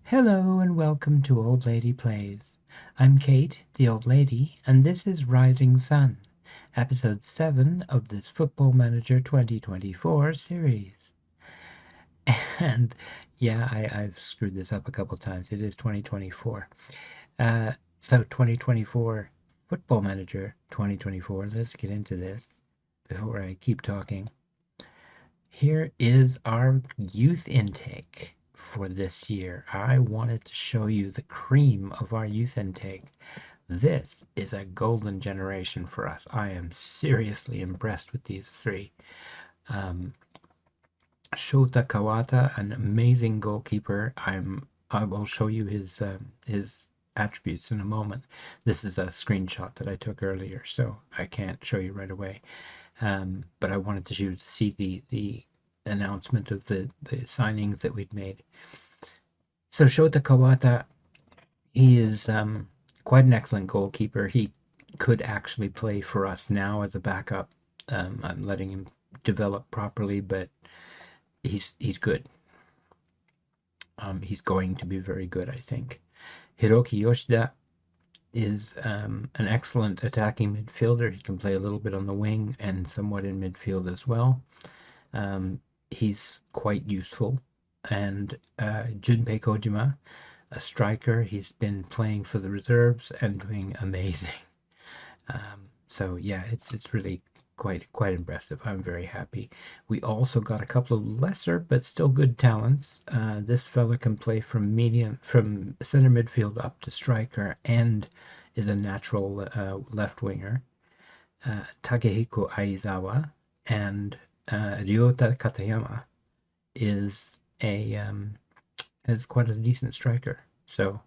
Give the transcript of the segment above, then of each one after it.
Hello and welcome to Old Lady Plays. I'm Kate, the old lady, and this is Rising Sun, episode 7 of this Football Manager 2024 series. And yeah, I've screwed this up a couple times. It is 2024. Uh, so 2024 Football Manager 2024. Let's get into this before I keep talking. Here is our youth intake for this year. I wanted to show you the cream of our youth intake. This is a golden generation for us. I am seriously impressed with these three. Um, Shota Kawata, an amazing goalkeeper. I will show you his attributes in a moment. This is a screenshot that I took earlier, so I can't show you right away. But I wanted to see the announcement of the signings that we'd made. So Shota Kawata, he is quite an excellent goalkeeper. He could actually play for us now as a backup. I'm letting him develop properly, but he's good. He's going to be very good, I think. Hiroki Yoshida is an excellent attacking midfielder. He can play a little bit on the wing and somewhat in midfield as well. He's quite useful. And Junpei Kojima, a striker, he's been playing for the reserves and doing amazing. So yeah, it's really quite impressive. I'm very happy. We also got a couple of lesser but still good talents. This fella can play from center midfield up to striker and is a natural left winger. Takehiko Aizawa and Ryota Katayama is quite a decent striker. So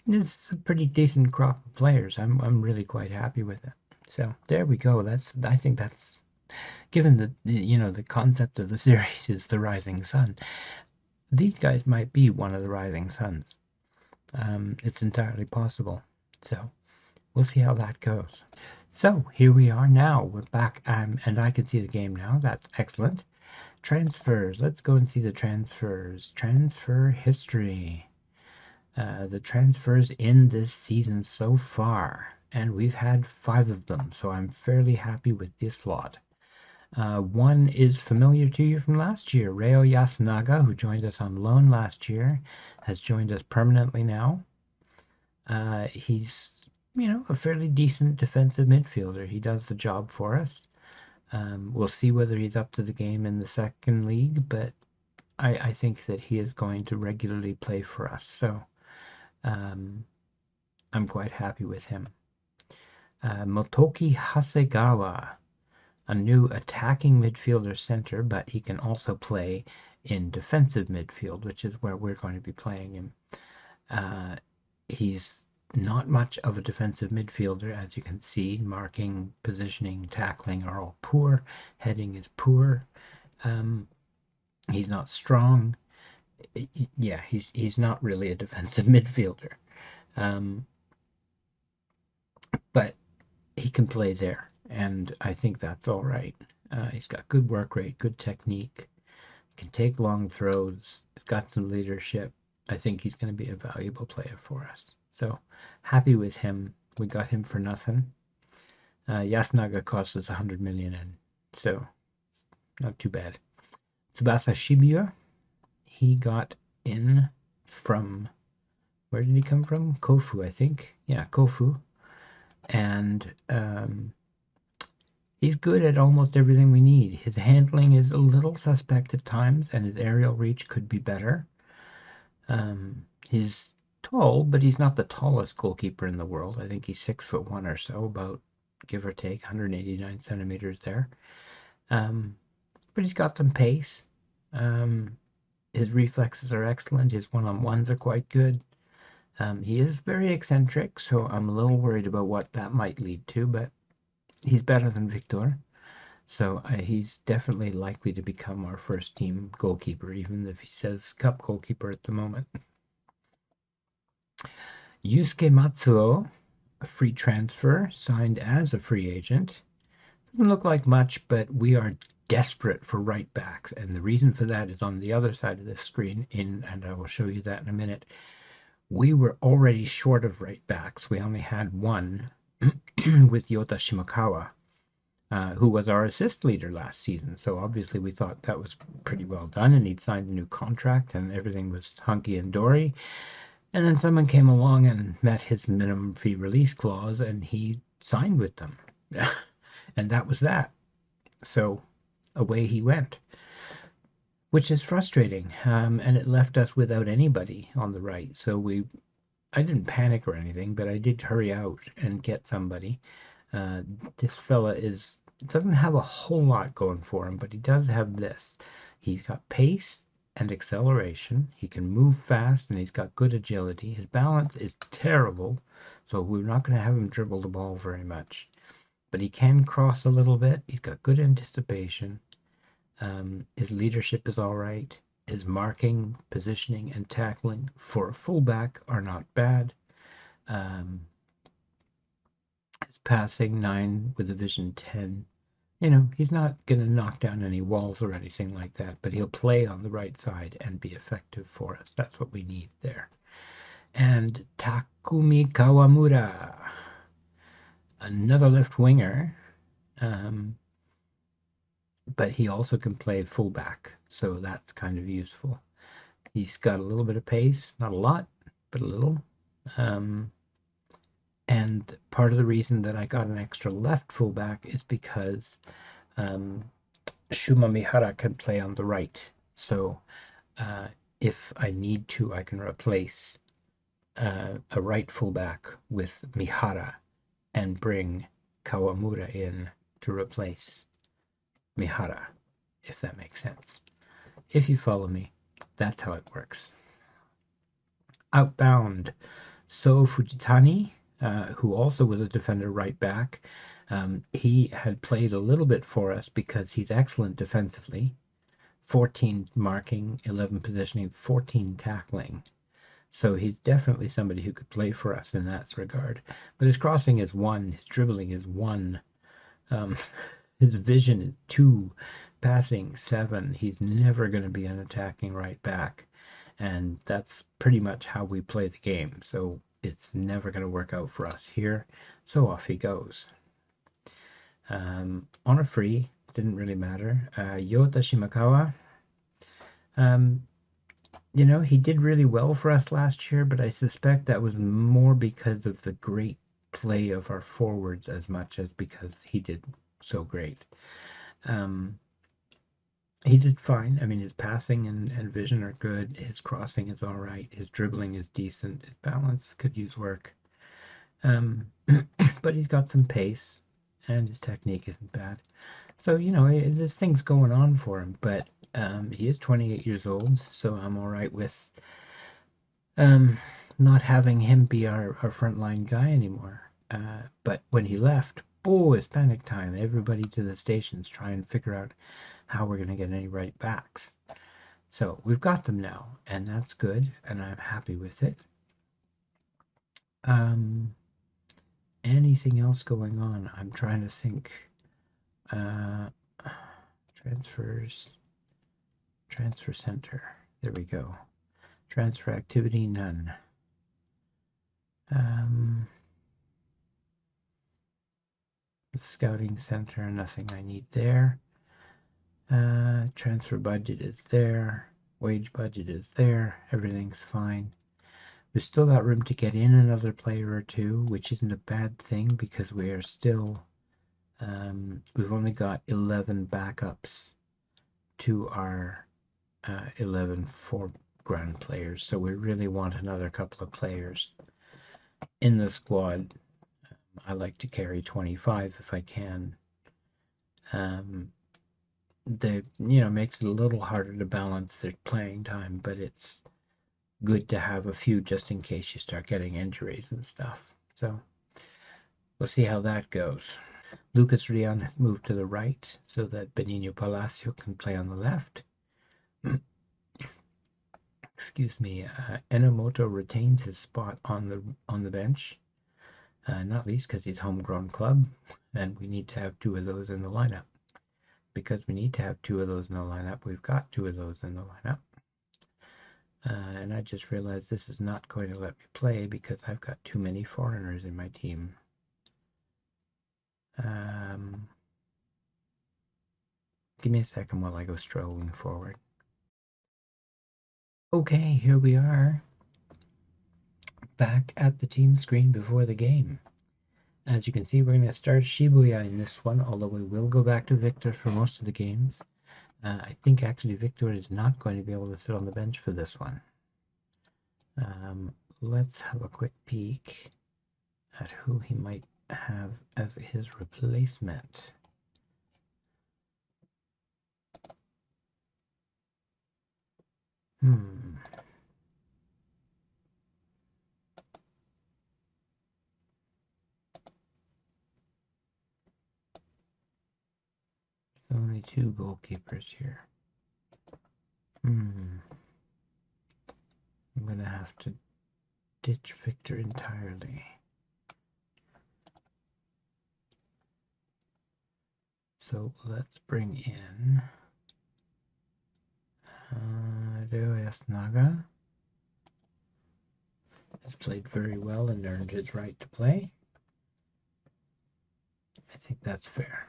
it's a pretty decent crop of players. I'm really quite happy with it. So there we go. I think that's given the concept of the series is the rising sun. These guys might be one of the rising suns. It's entirely possible. So we'll see how that goes. So here we are now. We're back, and I can see the game now. That's excellent. Transfers. Let's go and see the transfers. Transfer history. The transfers in this season so far, and we've had 5 of them, so I'm fairly happy with this lot. One is familiar to you from last year. Reo Yasunaga, who joined us on loan last year, has joined us permanently now. He's, a fairly decent defensive midfielder. He does the job for us. We'll see whether he's up to the game in the second league, but I think that he is going to regularly play for us. So I'm quite happy with him. Motoki Hasegawa, a new attacking midfielder center, but he can also play in defensive midfield, which is where we're going to be playing him. He's not much of a defensive midfielder, as you can see. Marking, positioning, tackling are all poor. Heading is poor. He's not strong. Yeah, he's not really a defensive midfielder. But he can play there, and I think that's all right. He's got good work rate, good technique, can take long throws. He's got some leadership. I think he's going to be a valuable player for us. So happy with him. We got him for nothing. Yasunaga cost us 100 million, and so not too bad. Tsubasa Shibuya, he got in from, where did he come from? Kofu, I think. Yeah, Kofu. And he's good at almost everything we need. His handling is a little suspect at times, and his aerial reach could be better. He's tall, but he's not the tallest goalkeeper in the world. I think he's 6'1" or so, about give or take 189 centimeters there. But he's got some pace. His reflexes are excellent. His one-on-ones are quite good. He is very eccentric, so I'm a little worried about what that might lead to, but he's better than Victor. So he's definitely likely to become our first team goalkeeper, even if he says cup goalkeeper at the moment. Yusuke Matsuo, a free transfer, signed as a free agent. Doesn't look like much, but we are desperate for right backs, and the reason for that is on the other side of the screen, and I will show you that in a minute. We were already short of right backs. We only had one with Yota Shimokawa, who was our assist leader last season. So obviously we thought that was pretty well done, and he'd signed a new contract, and everything was hunky and dory. And then someone came along and met his minimum fee release clause, and he signed with them. And that was that. So away he went, which is frustrating. And it left us without anybody on the right. So I didn't panic or anything, but I did hurry out and get somebody. This fella doesn't have a whole lot going for him, but he does have this. He's got pace and acceleration. He can move fast, and he's got good agility. His balance is terrible, so we're not going to have him dribble the ball very much. But he can cross a little bit. He's got good anticipation. His leadership is all right. His marking, positioning, and tackling for a fullback are not bad. His passing 9 with a vision 10. He's not going to knock down any walls or anything like that, but he'll play on the right side and be effective for us. That's what we need there. And Takumi Kawamura, another left winger, but he also can play fullback, so that's kind of useful. He's got a little bit of pace, not a lot, but a little. And part of the reason that I got an extra left fullback is because Shuma Mihara can play on the right. So if I need to, I can replace a right fullback with Mihara and bring Kawamura in to replace Mihara, if that makes sense. If you follow me, that's how it works. Outbound, So Fujitani, who also was a defender right back, he had played a little bit for us because he's excellent defensively. 14 marking, 11 positioning, 14 tackling. So he's definitely somebody who could play for us in that regard. But his crossing is 1, his dribbling is 1, his vision is 2, passing 7. He's never going to be an attacking right back. And that's pretty much how we play the game. So it's never going to work out for us here. So off he goes. On a free, didn't really matter. Yota Shimakawa, he did really well for us last year, but I suspect that was more because of the great play of our forwards as much as because he did so great. He did fine. I mean, his passing and vision are good. His crossing is all right. His dribbling is decent. His balance could use work. But he's got some pace, and his technique isn't bad. So, there's things going on for him, but he is 28 years old, so I'm all right with not having him be our frontline guy anymore. But when he left, it's panic time. Everybody to the stations try and figure out how we're going to get any right backs. So we've got them now, and that's good, and I'm happy with it. Anything else going on? I'm trying to think. Transfers. Transfer center. There we go. Transfer activity, none. Scouting center, nothing I need there. Transfer budget is there. Wage budget is there. Everything's fine. We've still got room to get in another player or two, which isn't a bad thing because we are still, we've only got 11 backups to our 11 foreground players. So we really want another couple of players in the squad. I like to carry 25 if I can. Makes it a little harder to balance their playing time, but it's good to have a few just in case you start getting injuries and stuff. So we'll see how that goes. Lucas Rion moved to the right so that Benigno Palacio can play on the left. Excuse me. Enomoto retains his spot on the bench, not least because he's homegrown club, and we need to have 2 of those in the lineup. because we need to have two of those in the lineup. We've got two of those in the lineup. And I just realized this is not going to let me play because I've got too many foreigners in my team. Give me a second while I go strolling forward. Okay, here we are, back at the team screen before the game. As you can see, we're going to start Shibuya in this one, although we will go back to Victor for most of the games. I think actually Victor is not going to be able to sit on the bench for this one. Let's have a quick peek at who he might have as his replacement. Only two goalkeepers here. I'm going to have to ditch Victor entirely. So let's bring in Naga. Has played very well and earned his right to play. I think that's fair.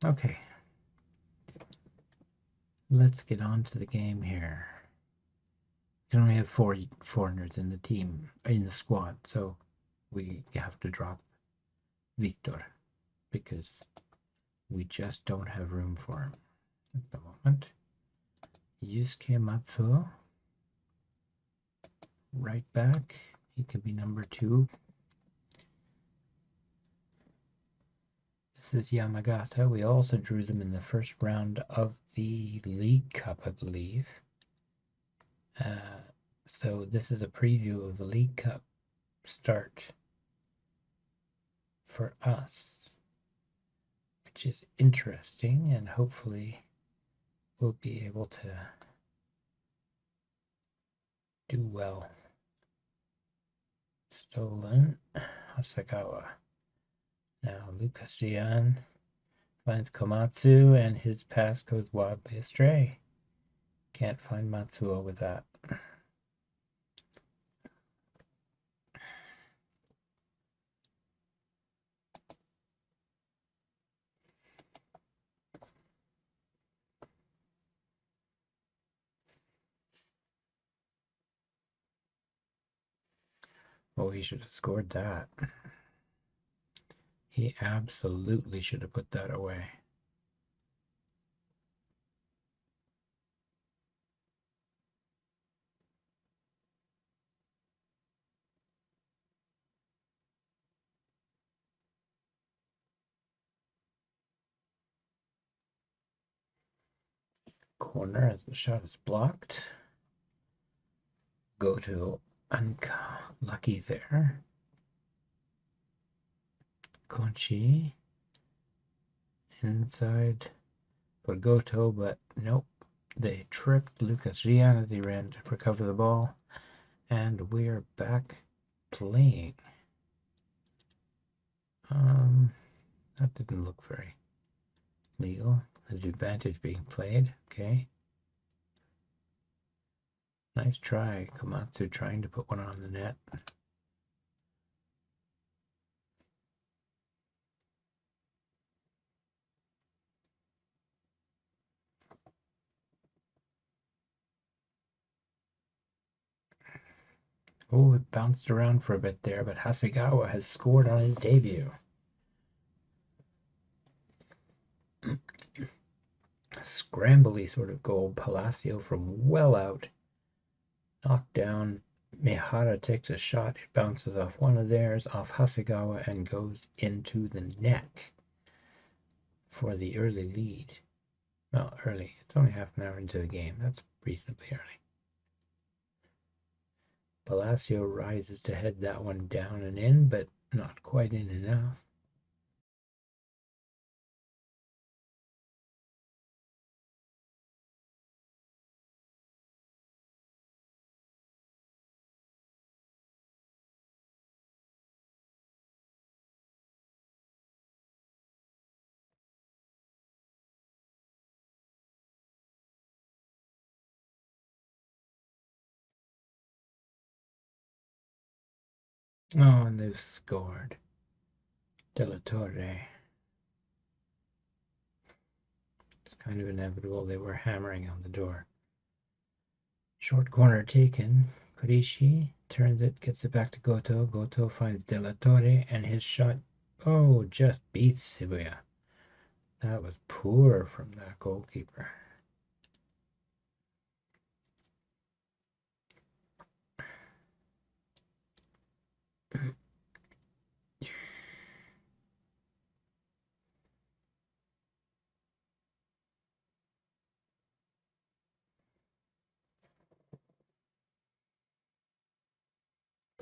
Okay. Let's get on to the game here. You can only have 4 foreigners in the team, in the squad, so we have to drop Victor because we just don't have room for him at the moment. Yusuke Matsuo, right back. He could be number 2. This is Yamagata. We also drew them in the first round of the League Cup, I believe. So this is a preview of the League Cup start for us, which is interesting, and hopefully we'll be able to do well. Stolen, Hasagawa. Now Lucas Gian finds Komatsu, and his pass goes wildly astray. Can't find Matsuo with that. Oh, he should have scored that. He absolutely should have put that away. Corner as the shot is blocked. Go to unlucky there. Conchi inside for Goto, but nope. They tripped Lucas Gian as he ran to recover the ball, and we're back playing. That didn't look very legal. There's advantage being played. Okay. Nice try, Komatsu trying to put one on the net. Oh, it bounced around for a bit there, but Hasegawa has scored on his debut. Scrambly sort of goal. Palacio from well out. Knocked down. Mihara takes a shot. It bounces off one of theirs, off Hasegawa, and goes into the net for the early lead. Well, early. It's only half an hour into the game. That's reasonably early. Palacio rises to head that one down and in, but not quite in enough. Oh, and they've scored. Della Torre. It's kind of inevitable. They were hammering on the door. Short corner taken. Korishi turns it, gets it back to Goto. Goto finds Della Torre, and his shot, oh, just beats Shibuya. That was poor from that goalkeeper.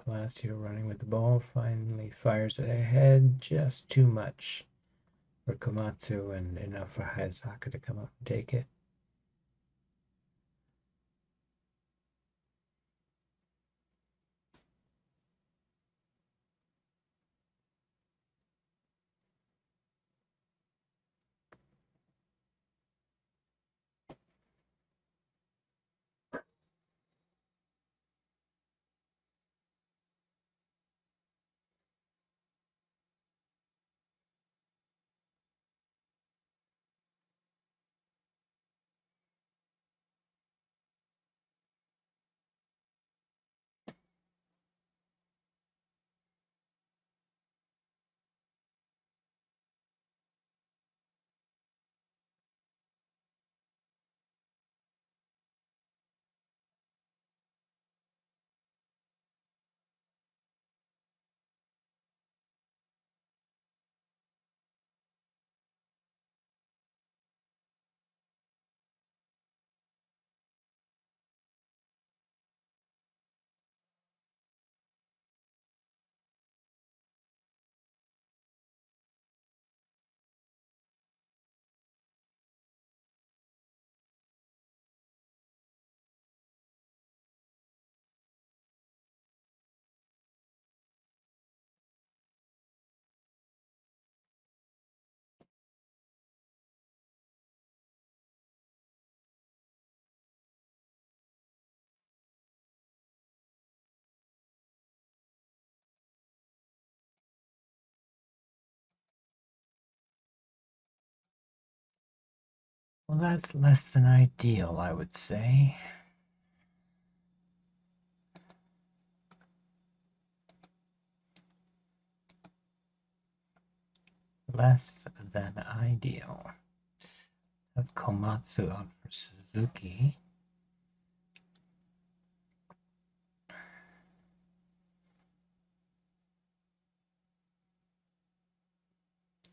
Palacio running with the ball, finally fires it ahead, just too much for Komatsu and enough for Hayasaka to come up and take it. Well, that's less than ideal, I would say. Less than ideal. That's Komatsu out for Suzuki.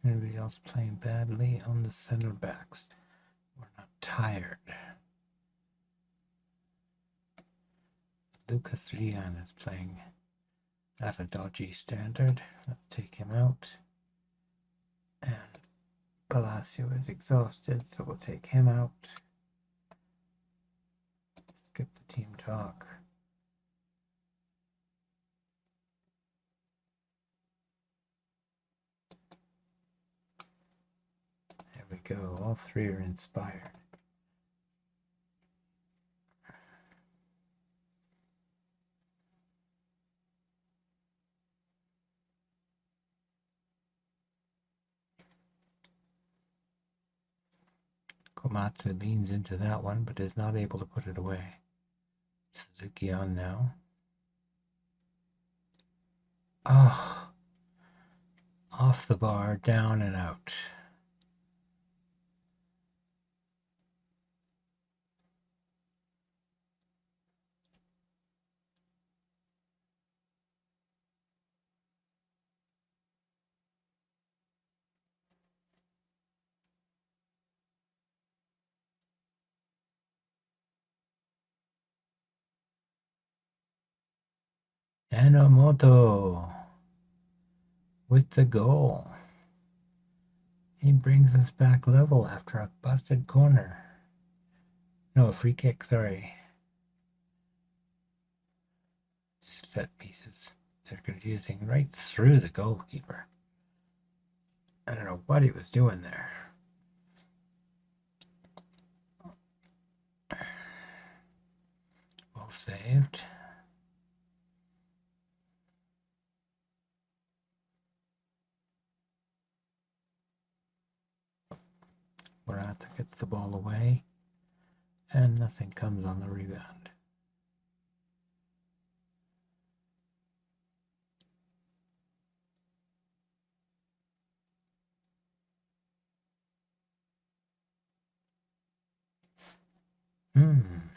Anybody else playing badly on the center backs? We're not tired. Lucas Rian is playing at a dodgy standard. Let's take him out. And Palacio is exhausted, so we'll take him out. Skip the team talk. There we go. All three are inspired. Komatsu leans into that one, but is not able to put it away. Suzuki on now. Oh, off the bar, down and out. Enomoto with the goal. He brings us back level after a busted corner. No, a free kick, sorry. Set pieces. They're confusing right through the goalkeeper. I don't know what he was doing there. Well saved. Morata gets the ball away, and nothing comes on the rebound.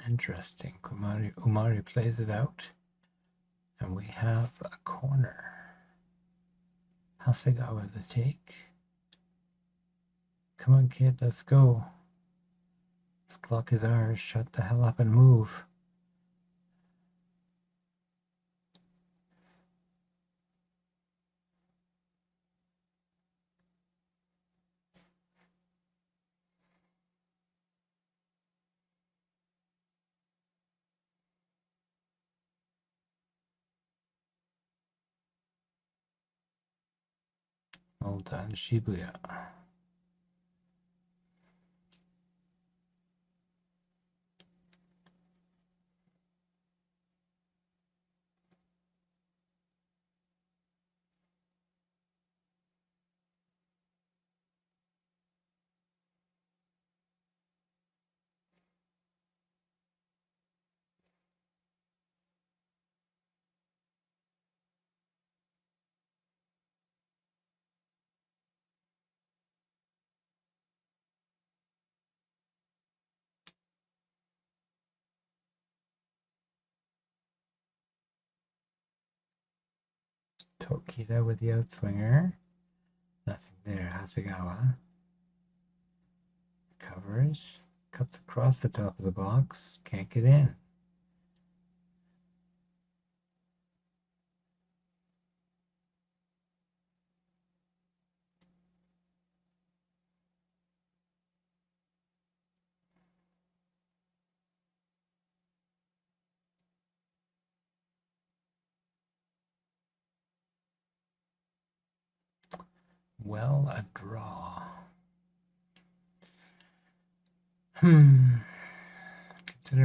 Interesting. Umari plays it out, and we have a corner. Hasegawa the take. Come on, kid, let's go. This clock is ours. Shut the hell up and move. Well done, Shibuya. Tokita with the outswinger. Nothing there. Hasegawa covers, cuts across the top of the box, can't get in. Well, a draw. Considering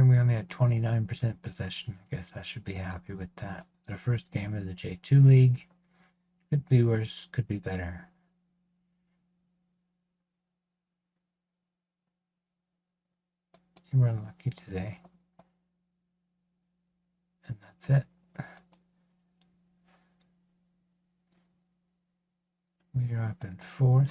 we only had 29% possession, I guess I should be happy with that. The first game of the J2 League. Could be worse, could be better. You were unlucky today. And that's it. We are up in fourth.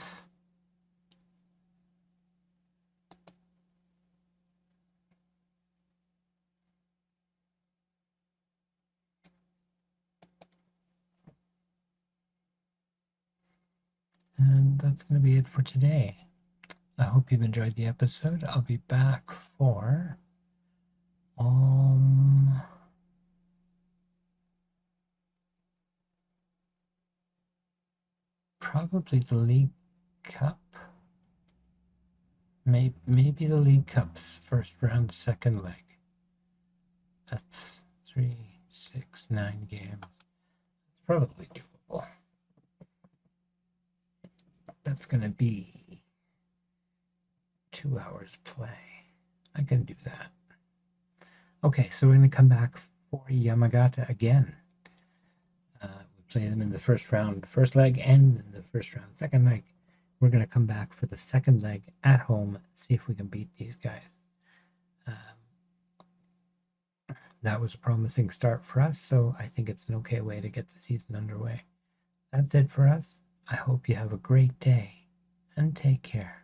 And that's going to be it for today. I hope you've enjoyed the episode. I'll be back for probably the League Cup. Maybe the League Cup's first round, second leg. That's 3, 6, 9 games. It's probably doable. That's going to be 2 hours play. I can do that. Okay, so we're going to come back for Yamagata again. We play them in the first round, first leg, and in the first round, second leg. We're going to come back for the second leg at home, see if we can beat these guys. That was a promising start for us, so I think it's an okay way to get the season underway. That's it for us. I hope you have a great day, and take care.